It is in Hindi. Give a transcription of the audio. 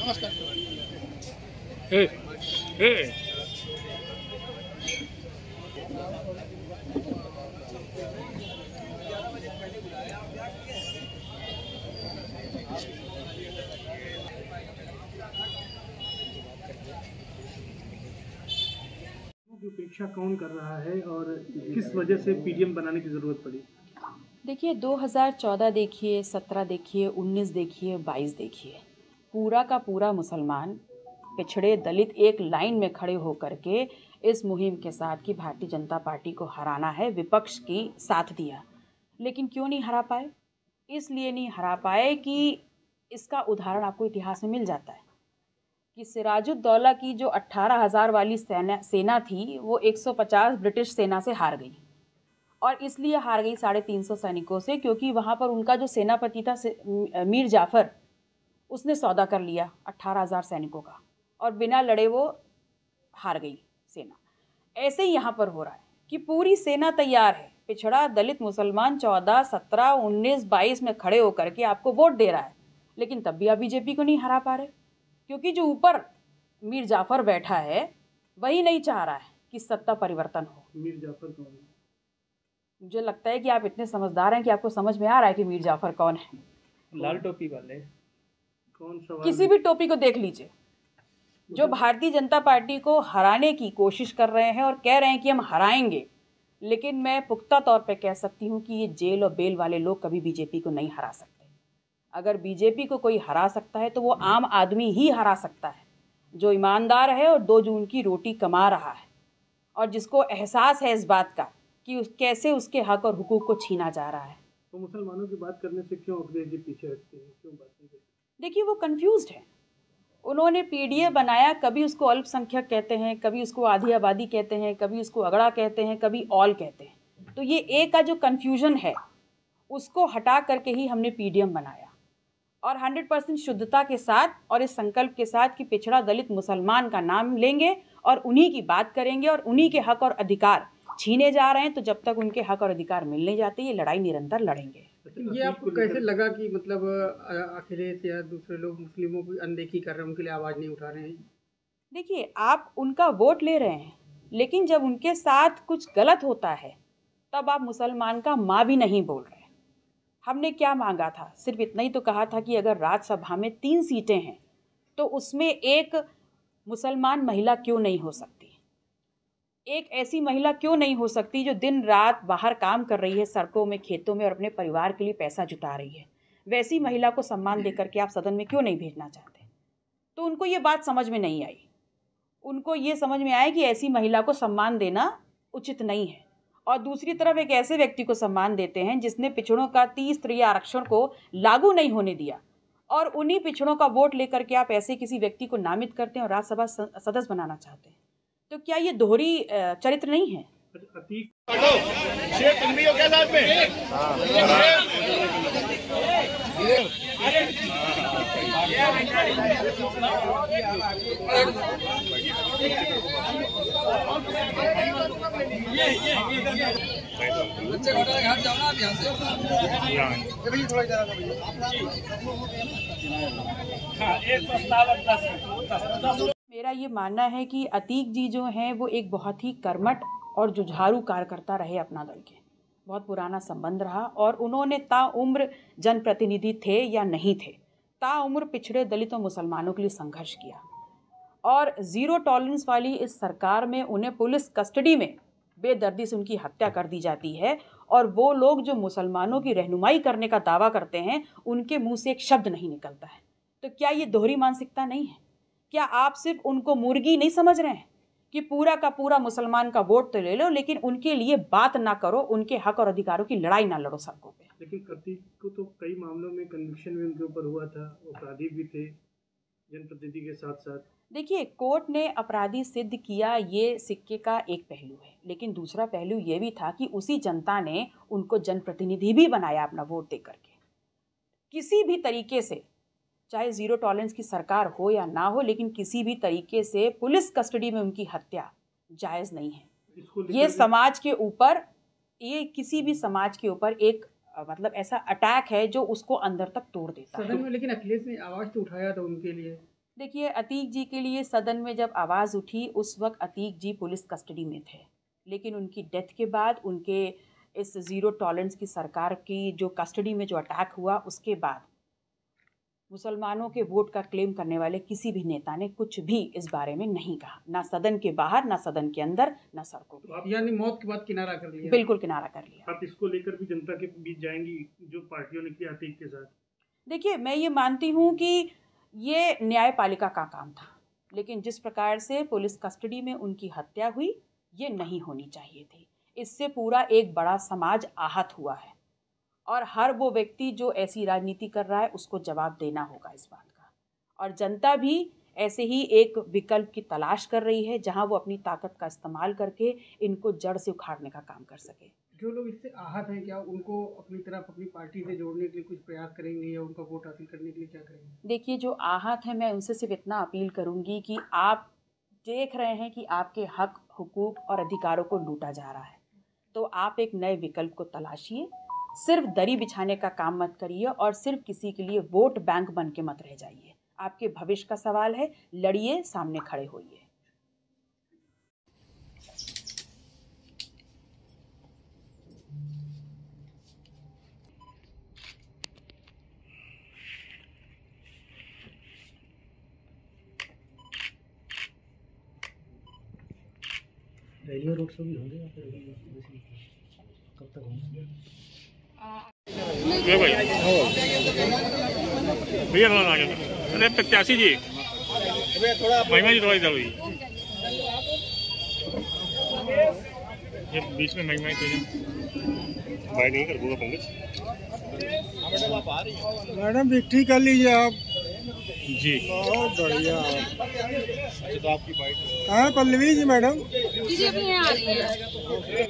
की उपेक्षा कौन कर रहा है और किस वजह से पीडीएम बनाने की ज़रूरत पड़ी? देखिए 2014 देखिए, 17 देखिए, 19 देखिए, 22 देखिए, पूरा का पूरा मुसलमान पिछड़े दलित एक लाइन में खड़े होकर के इस मुहिम के साथ कि भारतीय जनता पार्टी को हराना है, विपक्ष की साथ दिया। लेकिन क्यों नहीं हरा पाए? इसलिए नहीं हरा पाए कि इसका उदाहरण आपको इतिहास में मिल जाता है कि सिराजुद्दौला की जो 18,000 वाली सेना थी, वो 150 ब्रिटिश सेना से हार गई। और इसलिए हार गई 350 सैनिकों से, क्योंकि वहाँ पर उनका जो सेनापति था मीर जाफ़र, उसने सौदा कर लिया 18,000 सैनिकों का, और बिना लड़े वो हार गई सेना। ऐसे ही यहाँ पर हो रहा है कि पूरी सेना तैयार है, पिछड़ा दलित मुसलमान 14, 17, 19, 22 में खड़े होकर के आपको वोट दे रहा है, लेकिन तब भी आप बीजेपी को नहीं हरा पा रहे, क्योंकि जो ऊपर मीर जाफ़र बैठा है वही नहीं चाह रहा है कि सत्ता परिवर्तन हो। मीर जाफ़र कौन है? मुझे लगता है कि आप इतने समझदार हैं कि आपको समझ में आ रहा है कि मीर जाफ़र कौन है। लाल टोपी वाले कौन? सवाल किसी भी टोपी को देख लीजिए, जो भारतीय जनता पार्टी को हराने की कोशिश कर रहे हैं और कह रहे हैं कि हम हराएंगे, लेकिन मैं पुख्ता तौर पे कह सकती हूँ कि ये जेल और बेल वाले लोग कभी बीजेपी को नहीं हरा सकते। अगर बीजेपी को कोई हरा सकता है तो वो आम आदमी ही हरा सकता है, जो ईमानदार है और 2 जून की रोटी कमा रहा है, और जिसको एहसास है इस बात का कि कैसे उसके हक और हुकूक को छीना जा रहा है। तो मुसलमानों की बात करने से क्यों अखिलेश जी पीछे हटते हैं, क्यों बात नहीं करते? देखिए वो कंफ्यूज्ड है। उन्होंने पीडीए बनाया, कभी उसको अल्पसंख्यक कहते हैं, कभी उसको आधी आबादी कहते हैं, कभी उसको अगड़ा कहते हैं, कभी ऑल कहते हैं। तो ये ए का जो कन्फ्यूजन है उसको हटा करके ही हमने पीडीएम बनाया, और 100% शुद्धता के साथ और इस संकल्प के साथ कि पिछड़ा दलित मुसलमान का नाम लेंगे और उन्हीं की बात करेंगे, और उन्हीं के हक और अधिकार छीने जा रहे हैं, तो जब तक उनके हक और अधिकार मिल नहीं जाते ये लड़ाई निरंतर लड़ेंगे। ये आपको कैसे लगा कि मतलब अखिलेश या दूसरे लोग मुस्लिमों की अनदेखी कर रहे हैं, उनके लिए आवाज़ नहीं उठा रहे हैं? देखिए आप उनका वोट ले रहे हैं, लेकिन जब उनके साथ कुछ गलत होता है तब आप मुसलमान का माँ भी नहीं बोल रहे। हमने क्या मांगा था? सिर्फ इतना ही तो कहा था कि अगर राज्यसभा में 3 सीटें हैं तो उसमें एक मुसलमान महिला क्यों नहीं हो सकती? एक ऐसी महिला क्यों नहीं हो सकती जो दिन रात बाहर काम कर रही है, सड़कों में, खेतों में, और अपने परिवार के लिए पैसा जुटा रही है? वैसी महिला को सम्मान देकर के आप सदन में क्यों नहीं भेजना चाहते? तो उनको ये बात समझ में नहीं आई। उनको ये समझ में आया कि ऐसी महिला को सम्मान देना उचित नहीं है, और दूसरी तरफ एक ऐसे व्यक्ति को सम्मान देते हैं जिसने पिछड़ों का 30 स्तरीय आरक्षण को लागू नहीं होने दिया, और उन्हीं पिछड़ों का वोट लेकर के आप ऐसे किसी व्यक्ति को नामित करते हैं और राज्यसभा सदस्य बनाना चाहते हैं। तो क्या ये दोहरी चरित्र नहीं है? मेरा ये मानना है कि अतीक जी जो हैं वो एक बहुत ही कर्मठ और जुझारू कार्यकर्ता रहे अपना दल के। बहुत पुराना संबंध रहा, और उन्होंने ताउम्र जनप्रतिनिधि थे या नहीं थे, ताउम्र पिछड़े दलित और मुसलमानों के लिए संघर्ष किया। और ज़ीरो टॉलरेंस वाली इस सरकार में उन्हें पुलिस कस्टडी में बेदर्दी से उनकी हत्या कर दी जाती है, और वो लोग जो मुसलमानों की रहनुमाई करने का दावा करते हैं उनके मुंह से एक शब्द नहीं निकलता है। तो क्या ये दोहरी मानसिकता नहीं है? क्या आप सिर्फ उनको मुर्गी नहीं समझ रहे हैं कि पूरा का पूरा मुसलमान का वोट तो ले लो, लेकिन उनके लिए बात ना करो, उनके हक और अधिकारों की लड़ाई ना लड़ो सड़कों पे? लेकिन प्रतीक को तो कई मामलों में कन्विक्शन भी उनके ऊपर हुआ था, अपराधी भी थे जनप्रतिनिधि के साथ साथ। देखिए कोर्ट ने अपराधी सिद्ध किया, ये सिक्के का एक पहलू है, लेकिन दूसरा पहलू ये भी था कि उसी जनता ने उनको जनप्रतिनिधि भी बनाया अपना वोट दे करके। किसी भी तरीके से, चाहे ज़ीरो टॉलरेंस की सरकार हो या ना हो, लेकिन किसी भी तरीके से पुलिस कस्टडी में उनकी हत्या जायज़ नहीं है। ये समाज के ऊपर, ये किसी भी समाज के ऊपर एक मतलब ऐसा अटैक है जो उसको अंदर तक तोड़ देता है। सदन में लेकिन अखिलेश ने आवाज़ तो उठाया था उनके लिए। देखिए, अतीक जी के लिए सदन में जब आवाज़ उठी उस वक्त अतीक जी पुलिस कस्टडी में थे, लेकिन उनकी डेथ के बाद उनके इस ज़ीरो टॉलरेंस की सरकार की जो कस्टडी में जो अटैक हुआ उसके बाद मुसलमानों के वोट का क्लेम करने वाले किसी भी नेता ने कुछ भी इस बारे में नहीं कहा, ना सदन के बाहर, ना सदन के अंदर, ना सड़कों पर। यानी मौत के बाद किनारा कर लिया। बिल्कुल किनारा कर लिया। आप इसको लेकर भी जनता के बीच जाएंगी जो पार्टियों ने किया अतीक के साथ? देखिए, मैं ये मानती हूँ कि ये न्यायपालिका का काम था, लेकिन जिस प्रकार से पुलिस कस्टडी में उनकी हत्या हुई ये नहीं होनी चाहिए थी। इससे पूरा एक बड़ा समाज आहत हुआ है और हर वो व्यक्ति जो ऐसी राजनीति कर रहा है उसको जवाब देना होगा इस बात का। और जनता भी ऐसे ही एक विकल्प की तलाश कर रही है जहां वो अपनी ताकत का इस्तेमाल करके इनको जड़ से उखाड़ने का काम कर सके। जो लोग इससे आहत हैं क्या उनको अपनी तरफ अपनी पार्टी से जोड़ने के लिए कुछ प्रयास करेंगे या उनका वोट हासिल करने के लिए क्या करेंगे? देखिए, जो आहत है मैं उनसे सिर्फ इतना अपील करूंगी कि आप देख रहे हैं कि आपके हक, हुकूक और अधिकारों को लूटा जा रहा है, तो आप एक नए विकल्प को तलाशिए। सिर्फ दरी बिछाने का काम मत करिए और सिर्फ किसी के लिए वोट बैंक बन के मत रह जाइए। आपके भविष्य का सवाल है, लड़िए, सामने खड़े होइए। रैलियां रोड शो भी होंगे या फिर कब तक होंगे? भैया थोड़ा आगे, अरे प्रत्याशी जी महिमा जी थोड़ा इधर हुई, ये बीच में महिमा तो भाई नहीं कर दूंगा पंकज। मैडम विक्ट्री कर लीजिए आप जी, बहुत बढ़िया। तो आपकी बाइक कहाँ है पल्लवी जी मैडम? जी अभी यहाँ आ रही है।